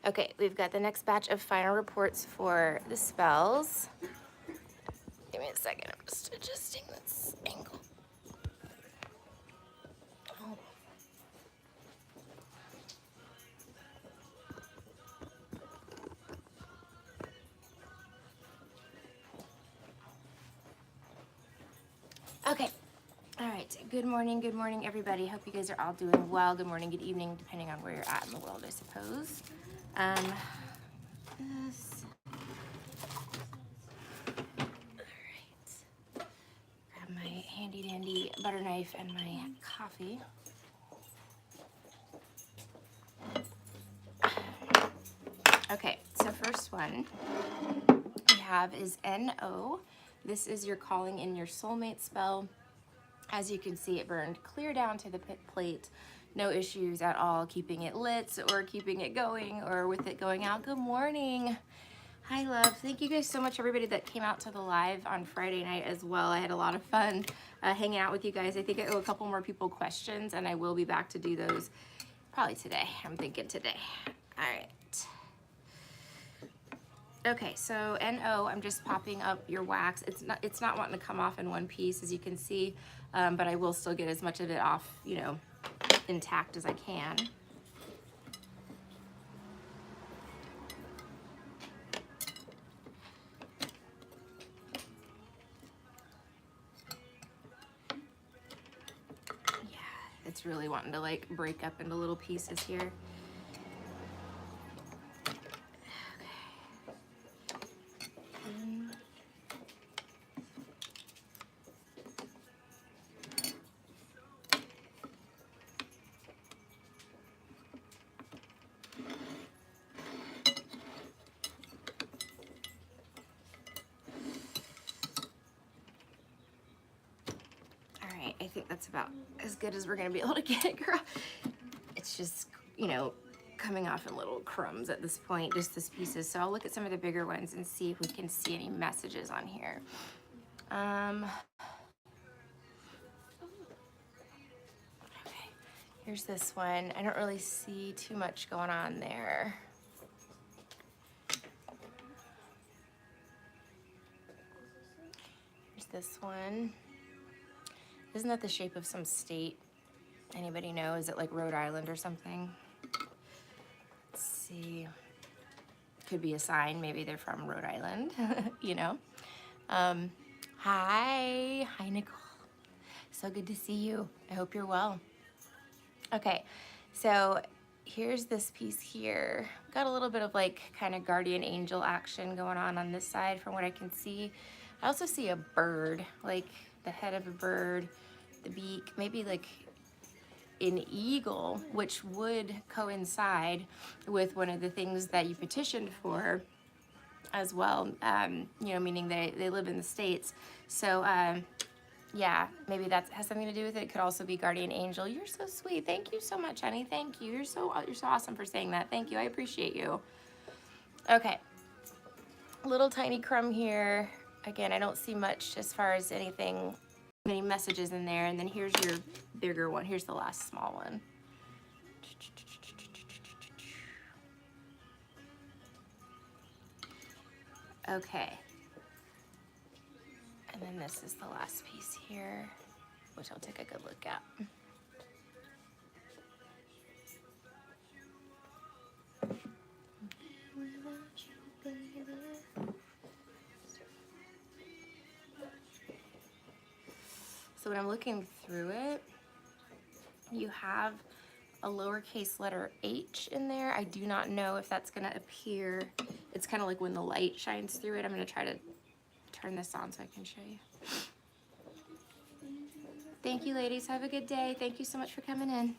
Okay, we've got the next batch of final reports for the spells. Give me a second, I'm just adjusting this angle. Oh. Okay, all right, good morning, everybody. Hope you guys are all doing well. Good morning, good evening, depending on where you're at in the world, I suppose. This. All right. Grab my handy dandy butter knife and my coffee. Okay, so first one we have is NO. This is your calling in your soulmate spell. As you can see, it burned clear down to the pit plate. No issues at all keeping it lit or keeping it going or with it going out. Good morning. Hi, love. Thank you guys so much, everybody that came out to the live on Friday night as well. I had a lot of fun hanging out with you guys. I think I owe a couple more people questions, and I will be back to do those probably today. I'm thinking today. All right. Okay, so NO, I'm just popping up your wax. It's not wanting to come off in one piece, as you can see, but I will still get as much of it off, you know, intact as I can. Yeah, it's really wanting to like break up into little pieces here. I think that's about as good as we're gonna be able to get it, girl. It's just, you know, coming off in little crumbs at this point, just this pieces. So I'll look at some of the bigger ones and see if we can see any messages on here. Okay, here's this one. I don't really see too much going on there. Here's this one. Isn't that the shape of some state? Anybody know? Is it like Rhode Island or something? Let's see. Could be a sign. Maybe they're from Rhode Island, you know? Hi, Nicole. So good to see you. I hope you're well. Okay, so here's this piece here. Got a little bit of like kind of guardian angel action going on this side from what I can see. I also see a bird, like the head of a bird, the beak, maybe like an eagle, which would coincide with one of the things that you petitioned for as well, you know, meaning they live in the States. So yeah, maybe that has something to do with it. It could also be guardian angel. You're so sweet. Thank you so much, honey. Thank you. You're so awesome for saying that. Thank you. I appreciate you. Okay, little tiny crumb here. Again, I don't see much as far as anything, any messages in there. And then here's your bigger one. Here's the last small one. Okay. And then this is the last piece here, which I'll take a good look at. So when I'm looking through it, you have a lowercase letter H in there. I do not know if that's gonna appear. It's kind of like when the light shines through it. I'm gonna try to turn this on so I can show you. Thank you, ladies. Have a good day. Thank you so much for coming in.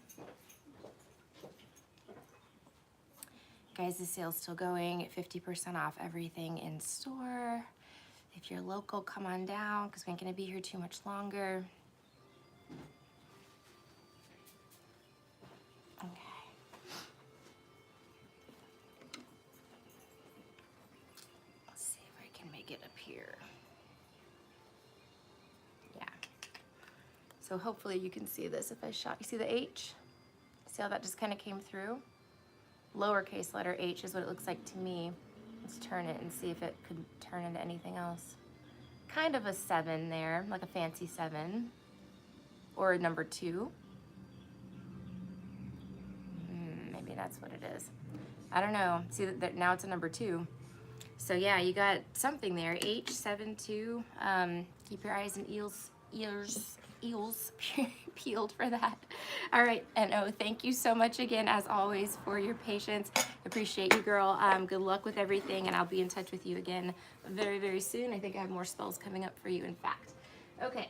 Guys, the sale's still going at 50% off everything in store. If you're local, come on down because we ain't gonna be here too much longer. Okay. Let's see if I can make it appear. Yeah. So hopefully you can see this if I shot. You see the H? See how that just kind of came through? lowercase letter H is what it looks like to me. Let's turn it and see if it could turn into anything else. Kind of a 7 there, like a fancy 7. Or a number 2. Maybe that's what it is. I don't know. See that now it's a number 2. So yeah, you got something there. H72. Keep your eyes and ears peeled for that. All right, and oh, thank you so much again, as always, for your patience. Appreciate you, girl. Good luck with everything, and I'll be in touch with you again very, very soon. I think I have more spells coming up for you, in fact. Okay.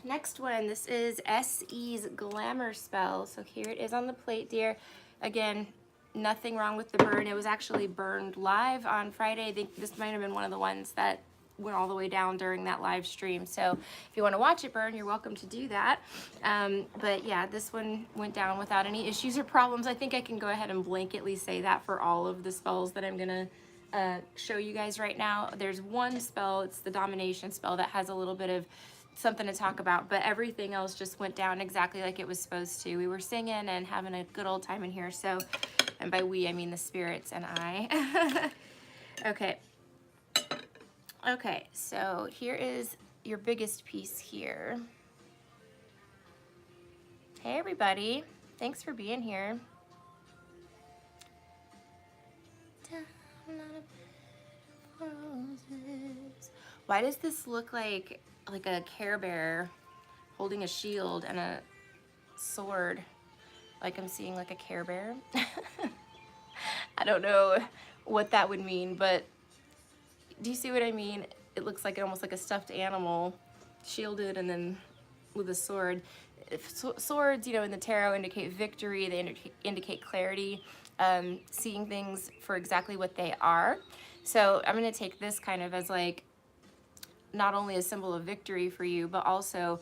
Next one, this is SE's Glamor spell. So here it is on the plate, dear. Again, nothing wrong with the burn. It was actually burned live on Friday. I think this might have been one of the ones that went all the way down during that live stream. So if you want to watch it burn, you're welcome to do that. But yeah, this one went down without any issues or problems. I think I can go ahead and blanketly say that for all of the spells that I'm going to show you guys right now. There's one spell, it's the Domination spell, that has a little bit of something to talk about, but everything else just went down exactly like it was supposed to. We were singing and having a good old time in here. So, and by we, I mean the spirits and I. Okay. Okay, so here is your biggest piece here. Hey everybody, thanks for being here. Why does this look like a Care Bear holding a shield and a sword? Like I'm seeing like a Care Bear. I don't know what that would mean, but do you see what I mean? It looks like almost like a stuffed animal, shielded and then with a sword. Swords, you know, in the tarot indicate victory. They indicate clarity, seeing things for exactly what they are. So I'm going to take this kind of as like not only a symbol of victory for you, but also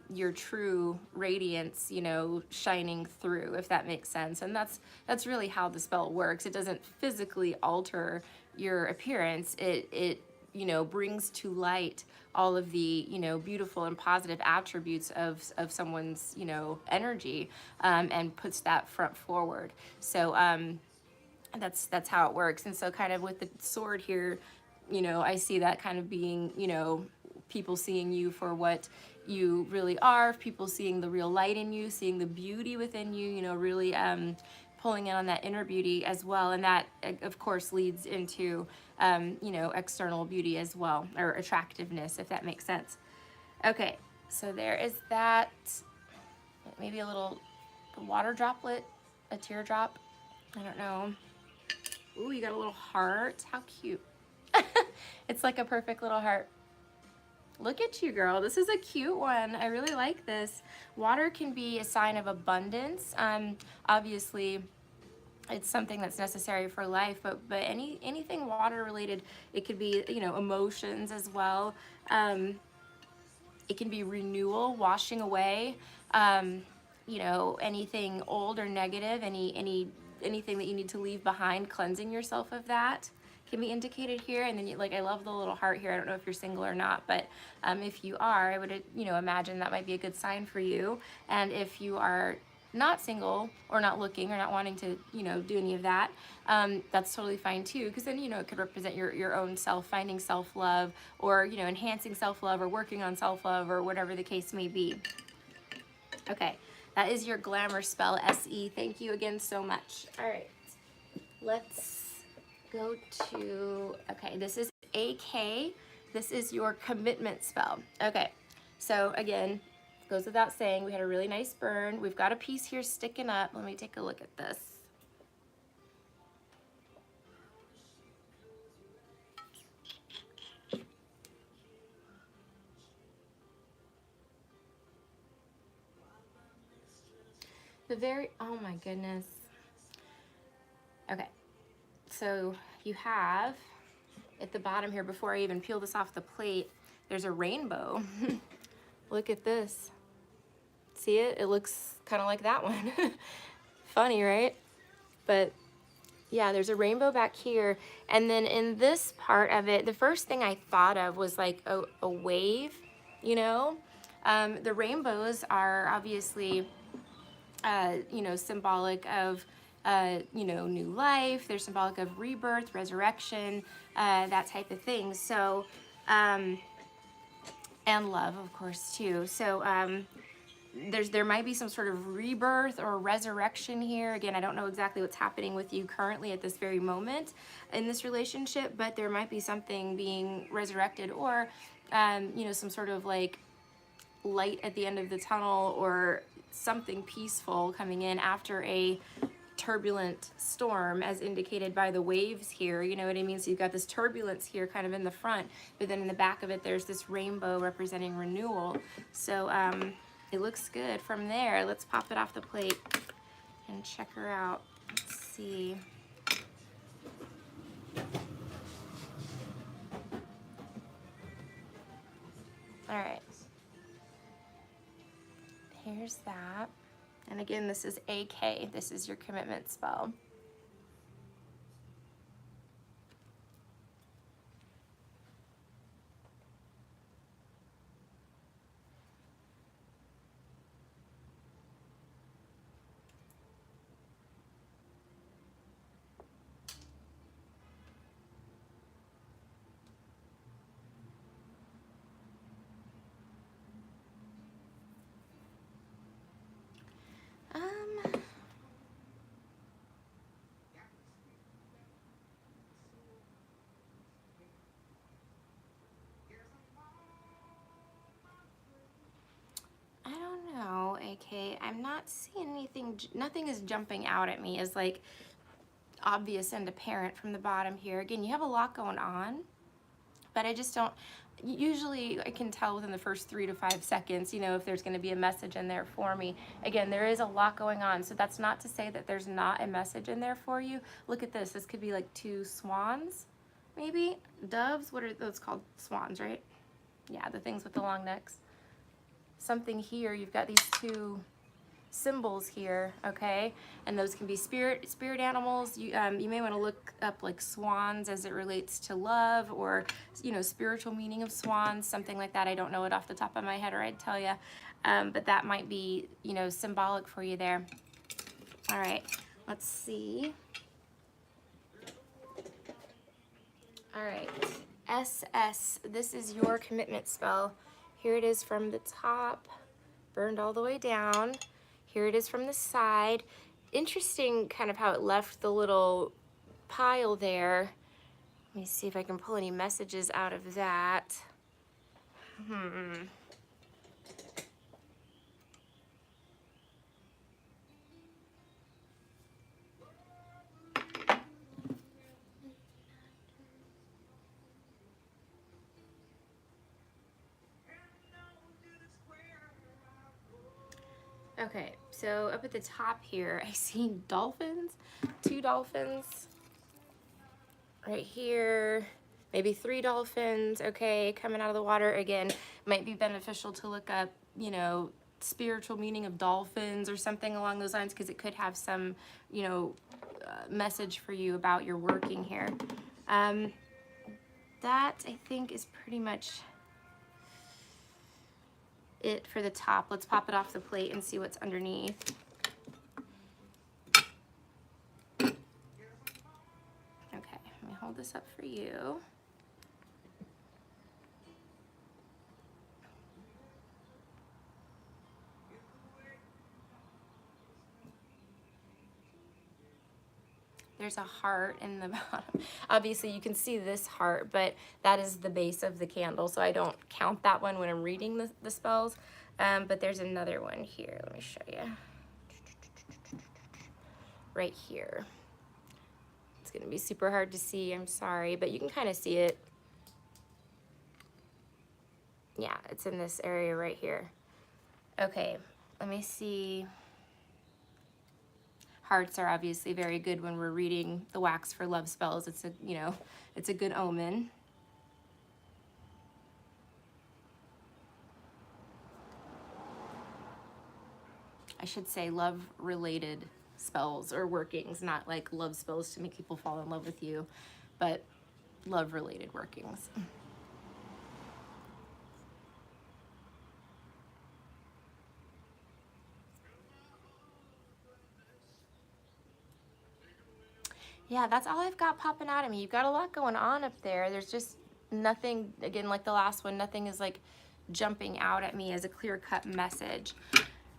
your true radiance, you know, shining through, if that makes sense. And that's really how the spell works. It doesn't physically alter your appearance. It you know, brings to light all of the, you know, beautiful and positive attributes of someone's, you know, energy, and puts that front forward. So that's how it works. And so kind of with the sword here, you know, I see that kind of being, you know, people seeing you for what you really are, people seeing the real light in you, seeing the beauty within you, you know, really pulling in on that inner beauty as well. And that, of course, leads into, you know, external beauty as well, or attractiveness, if that makes sense. Okay, so there is that. Maybe a little water droplet, a teardrop. I don't know. Ooh, you got a little heart. How cute. It's like a perfect little heart. Look at you, girl. This is a cute one. I really like this. Water can be a sign of abundance. Obviously, it's something that's necessary for life, but anything water related, it could be, you know, emotions as well. It can be renewal, washing away, you know, anything old or negative, anything that you need to leave behind, cleansing yourself of that can be indicated here. And then like, I love the little heart here. I don't know if you're single or not, but if you are, I would, you know, imagine that might be a good sign for you. And if you are not single or not looking or not wanting to, you know, do any of that, that's totally fine too, because then, you know, it could represent your own self, finding self-love, or, you know, enhancing self-love, or working on self-love, or whatever the case may be. Okay, that is your Glamor spell, SE. Thank you again so much. All right, let's go to, okay, this is AK. This is your commitment spell. Okay, so again, goes without saying, we had a really nice burn. We've got a piece here sticking up. Let me take a look at this. Oh my goodness. Okay, so you have at the bottom here, before I even peel this off the plate, there's a rainbow. Look at this. See it? It looks kind of like that one. Funny, right? But yeah, there's a rainbow back here. And then in this part of it, the first thing I thought of was like a wave, you know? The rainbows are obviously you know, symbolic of, you know, new life. They're symbolic of rebirth, resurrection, that type of thing. So, and love, of course, too. So, there might be some sort of rebirth or resurrection here. Again, I don't know exactly what's happening with you currently at this very moment in this relationship, but there might be something being resurrected, or, you know, some sort of like light at the end of the tunnel, or something peaceful coming in after a turbulent storm, as indicated by the waves here. You know what I mean? So you've got this turbulence here kind of in the front, but then in the back of it there's this rainbow representing renewal. So it looks good. From there, let's pop it off the plate and check her out. Let's see. All right, here's that. And again, this is AK. This is your commitment spell. I don't know, AK. I'm not seeing anything. Nothing is jumping out at me as like obvious and apparent from the bottom here. Again, you have a lot going on, but I just don't, usually I can tell within the first 3 to 5 seconds, you know, if there's going to be a message in there for me. Again, there is a lot going on, so that's not to say that there's not a message in there for you. Look at this. This could be like 2 swans, maybe doves. What are those called? Swans, right? Yeah, the things with the long necks. Something here. You've got these 2 symbols here, okay, and those can be spirit animals. You may want to look up like swans as it relates to love, or, you know, spiritual meaning of swans, something like that. I don't know it off the top of my head, or I'd tell you, but that might be, you know, symbolic for you there. All right, let's see. All right, SS, this is your commitment spell. Here it is from the top, burned all the way down. Here it is from the side. Interesting kind of how it left the little pile there. Let me see if I can pull any messages out of that. Okay, so up at the top here, I see dolphins, 2 dolphins. Right here, maybe 3 dolphins, okay, coming out of the water. Again, might be beneficial to look up, you know, spiritual meaning of dolphins or something along those lines, because it could have some, you know, message for you about your working here. That, I think, is pretty much it for the top. Let's pop it off the plate and see what's underneath. Okay, let me hold this up for you. There's a heart in the bottom. Obviously you can see this heart, but that is the base of the candle, so I don't count that one when I'm reading the spells. But there's another one here. Let me show you. Right here. It's gonna be super hard to see, I'm sorry, but you can kind of see it. Yeah, it's in this area right here. Okay, let me see. Hearts are obviously very good when we're reading the wax for love spells. It's a, you know, it's a good omen. I should say love-related spells or workings, not like love spells to make people fall in love with you, but love-related workings. Yeah, that's all I've got popping out at me. You've got a lot going on up there. There's just nothing, again, like the last one, nothing is like jumping out at me as a clear-cut message.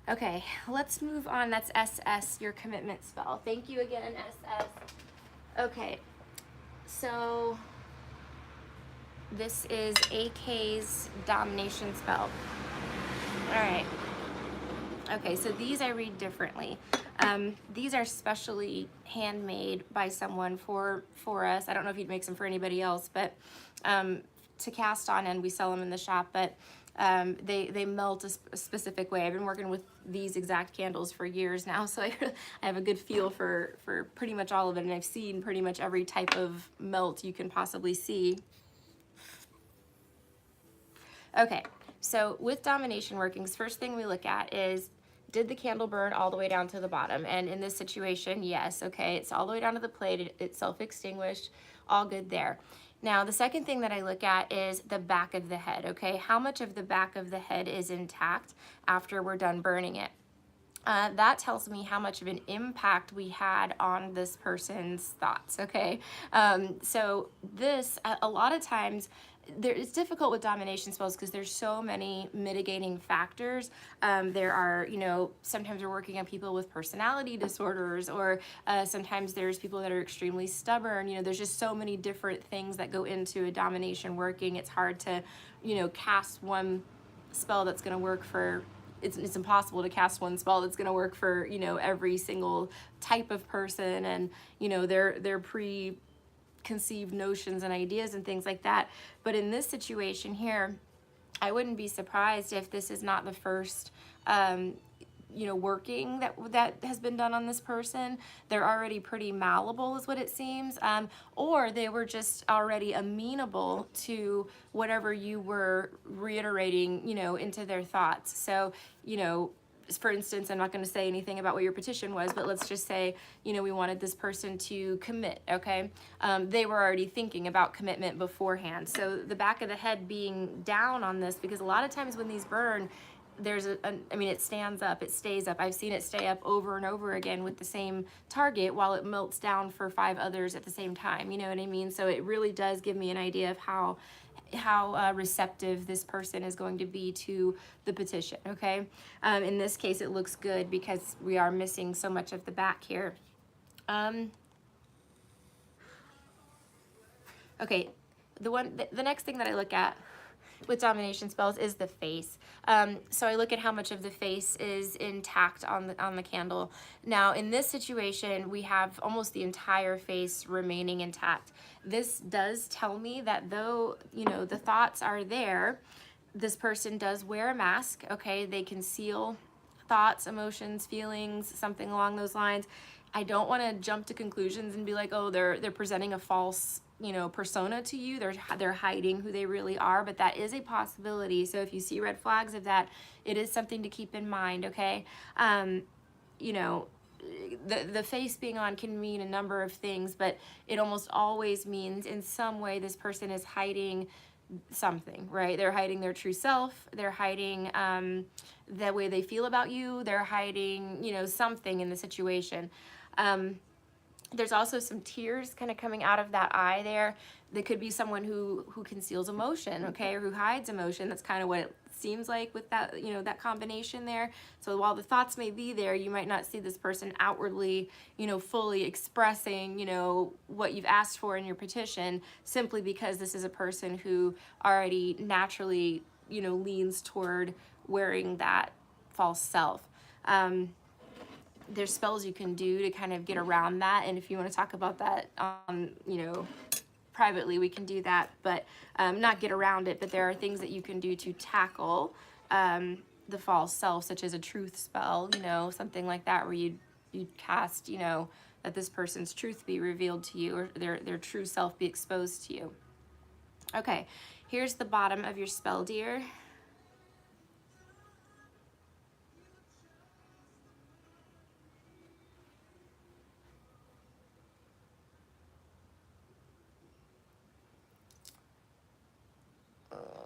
Okay, let's move on. That's SS, your commitment spell. Thank you again, SS. Okay, so this is AK's domination spell. All right. Okay, so these I read differently. These are specially handmade by someone for us. I don't know if he'd make them for anybody else, but to cast on, and we sell them in the shop, but they melt a specific way. I've been working with these exact candles for years now, so I have a good feel for pretty much all of it, and I've seen pretty much every type of melt you can possibly see. Okay, so with domination workings, first thing we look at is, did the candle burn all the way down to the bottom? And in this situation, yes, okay, it's all the way down to the plate, it's self-extinguished, all good there. Now, the second thing that I look at is the back of the head, okay? How much of the back of the head is intact after we're done burning it? That tells me how much of an impact we had on this person's thoughts, okay? So this, a lot of times, it's difficult with domination spells because there's so many mitigating factors. There are, you know, sometimes we're working on people with personality disorders, or sometimes there's people that are extremely stubborn. You know, there's just so many different things that go into a domination working. It's hard to, you know, cast one spell that's going to work for, it's impossible to cast one spell that's going to work for, you know, every single type of person, and, you know, their preconceived notions and ideas and things like that. But in this situation here, I wouldn't be surprised if this is not the first you know, working that has been done on this person. They're already pretty malleable is what it seems, or they were just already amenable to whatever you were reiterating, you know, into their thoughts. So, you know, for instance, I'm not going to say anything about what your petition was, but let's just say, you know, we wanted this person to commit, okay? They were already thinking about commitment beforehand. So the back of the head being down on this, because a lot of times when these burn, there's I mean, it stands up, it stays up. I've seen it stay up over and over again with the same target while it melts down for 5 others at the same time. You know what I mean? So it really does give me an idea of how receptive this person is going to be to the petition, okay? In this case, it looks good because we are missing so much of the back here. Okay, the next thing that I look at with domination spells is the face. So I look at how much of the face is intact on the candle. Now in this situation, we have almost the entire face remaining intact. This does tell me that though, you know, the thoughts are there, this person does wear a mask, okay? They conceal thoughts, emotions, feelings, something along those lines. I don't want to jump to conclusions and be like, oh, they're presenting a false, you know, persona to you. They're hiding who they really are, but that is a possibility. So if you see red flags of that, it is something to keep in mind, okay? You know, the face being on can mean a number of things, but it almost always means in some way this person is hiding something, right? They're hiding their true self. They're hiding the way they feel about you. They're hiding, you know, something in the situation. There's also some tears kind of coming out of that eye there. There could be someone who conceals emotion, okay, or who hides emotion. That's kind of what it seems like with that, you know, that combination there. So while the thoughts may be there, you might not see this person outwardly, you know, fully expressing, you know, what you've asked for in your petition, simply because this is a person who already naturally, you know, leans toward wearing that false self. There's spells you can do to kind of get around that, and if you want to talk about that, you know, privately, we can do that, but not get around it, but there are things that you can do to tackle the false self, such as a truth spell, you know, something like that, where you cast, you know, that this person's truth be revealed to you, or their true self be exposed to you. Okay, here's the bottom of your spell, dear.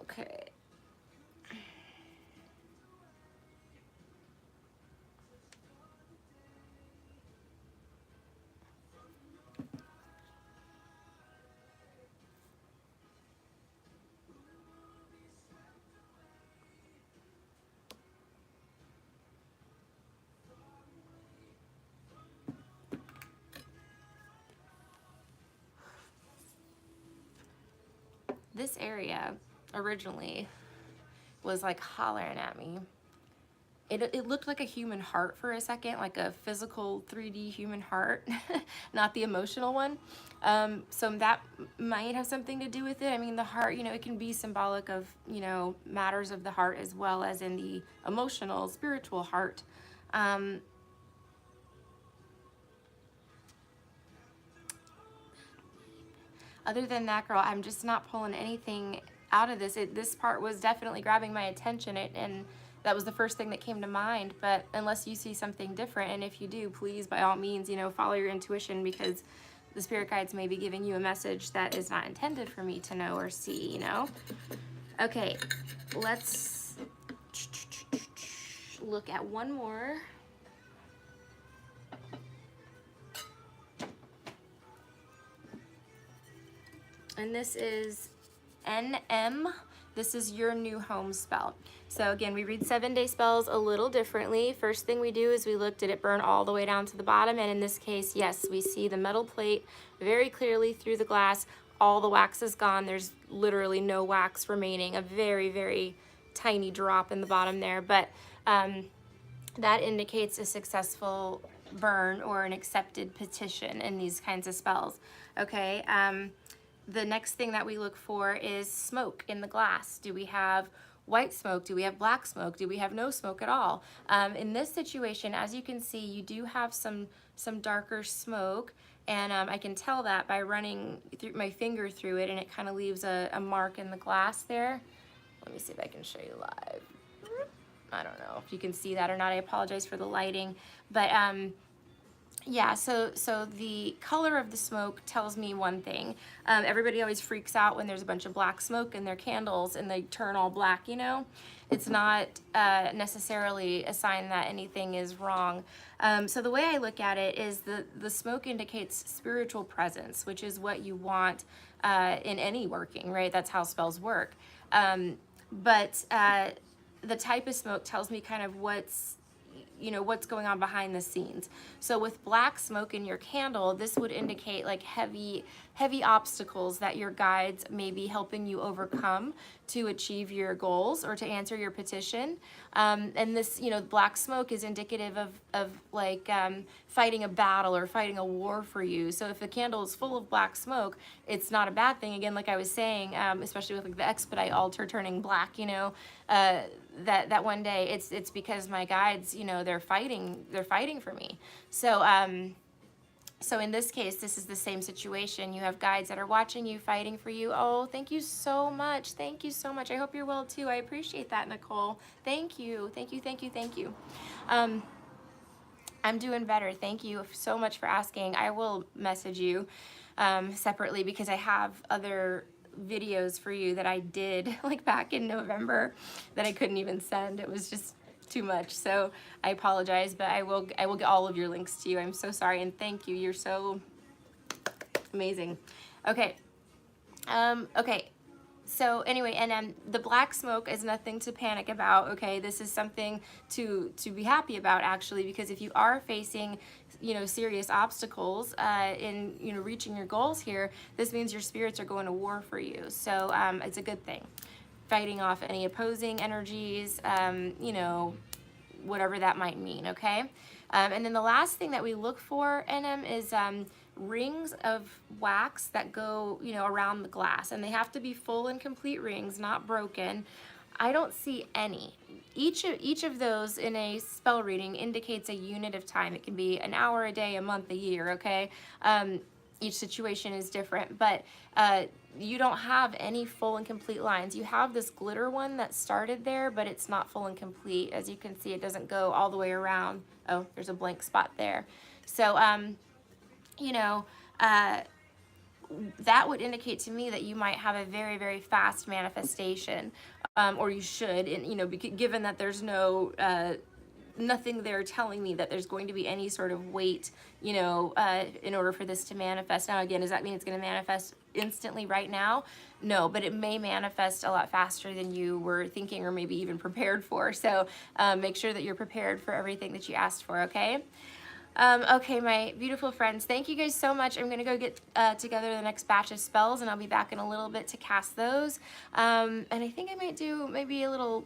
Okay. this area originally was like hollering at me. It looked like a human heart for a second, like a physical 3D human heart, not the emotional one. So that might have something to do with it. I mean, the heart, you know, it can be symbolic of, you know, matters of the heart as well as in the emotional, spiritual heart. Other than that, girl, I'm just not pulling anything out of this. This part was definitely grabbing my attention, and that was the first thing that came to mind. But unless you see something different, and if you do, please, by all means, you know, follow your intuition, because the spirit guides may be giving you a message that is not intended for me to know or see, you know? Okay, let's look at one more. And this is NM. This is your new home spell. So again, we read 7-day spells a little differently. First thing we do is we look, did it burn all the way down to the bottom? And in this case, yes, we see the metal plate very clearly through the glass. All the wax is gone. There's literally no wax remaining, a very, very tiny drop in the bottom there. But that indicates a successful burn or an accepted petition in these kinds of spells. Okay. The next thing that we look for is smoke in the glass. Do we have white smoke? Do we have black smoke? Do we have no smoke at all? In this situation, as you can see, you do have some darker smoke, and I can tell that by running my finger through it, and it kind of leaves a mark in the glass there. Let me see if I can show you live. I don't know if you can see that or not. I apologize for the lighting, but yeah, so the color of the smoke tells me one thing. Everybody always freaks out when there's a bunch of black smoke in their candles and they turn all black, you know? It's not necessarily a sign that anything is wrong. So the way I look at it is the smoke indicates spiritual presence, which is what you want in any working, right? That's how spells work. But the type of smoke tells me kind of what's going on behind the scenes. So with black smoke in your candle, this would indicate like heavy obstacles that your guides may be helping you overcome to achieve your goals or to answer your petition. And this, black smoke is indicative of like fighting a battle or fighting a war for you. So if the candle is full of black smoke, it's not a bad thing. Again, like I was saying, especially with like the expedite altar turning black, that one day it's because my guides, they're fighting for me. So in this case, this is the same situation. You have guides that are watching you, fighting for you. Oh, thank you so much. Thank you so much. I hope you're well too. I appreciate that, Nicole. Thank you. Thank you. Thank you. Thank you. I'm doing better. Thank you so much for asking. I will message you separately because I have other videos for you that I did like back in November that I couldn't even send. It was just too much. So I apologize, but I will get all of your links to you. I'm so sorry, and thank you. You're so amazing. Okay. Okay. So anyway, and the black smoke is nothing to panic about, okay? This is something to be happy about, actually, because if you are facing, serious obstacles in, reaching your goals here, this means your spirits are going to war for you. So it's a good thing. Fighting off any opposing energies, whatever that might mean, okay? And then the last thing that we look for, NM, is rings of wax that go, around the glass, and they have to be full and complete rings, not broken. I don't see any. Each of those in a spell reading indicates a unit of time. It can be an hour, a day, a month, a year, okay? Each situation is different, but you don't have any full and complete lines. You have this glitter one that started there, but it's not full and complete. As you can see, it doesn't go all the way around. Oh, there's a blank spot there. So, that would indicate to me that you might have a very, very fast manifestation, or you should, and, given that there's no, nothing there telling me that there's going to be any sort of wait, in order for this to manifest. Now, again, does that mean it's going to manifest instantly right now? No, but it may manifest a lot faster than you were thinking or maybe even prepared for. So make sure that you're prepared for everything that you asked for, okay? Okay, my beautiful friends, thank you guys so much. I'm going to go get together the next batch of spells, and I'll be back in a little bit to cast those. And I think I might do maybe a little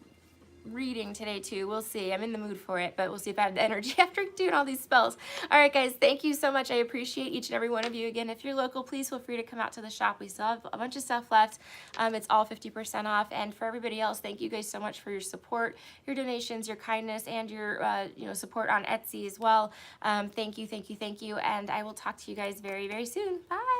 reading today too. We'll see. I'm in the mood for it, but we'll see if I have the energy after doing all these spells. All right, guys, thank you so much. I appreciate each and every one of you. Again, if you're local, please feel free to come out to the shop. We still have a bunch of stuff left. It's all 50% off. And for everybody else, thank you guys so much for your support, your donations, your kindness, and your support on Etsy as well. Thank you, thank you, thank you. And I will talk to you guys very, very soon. Bye.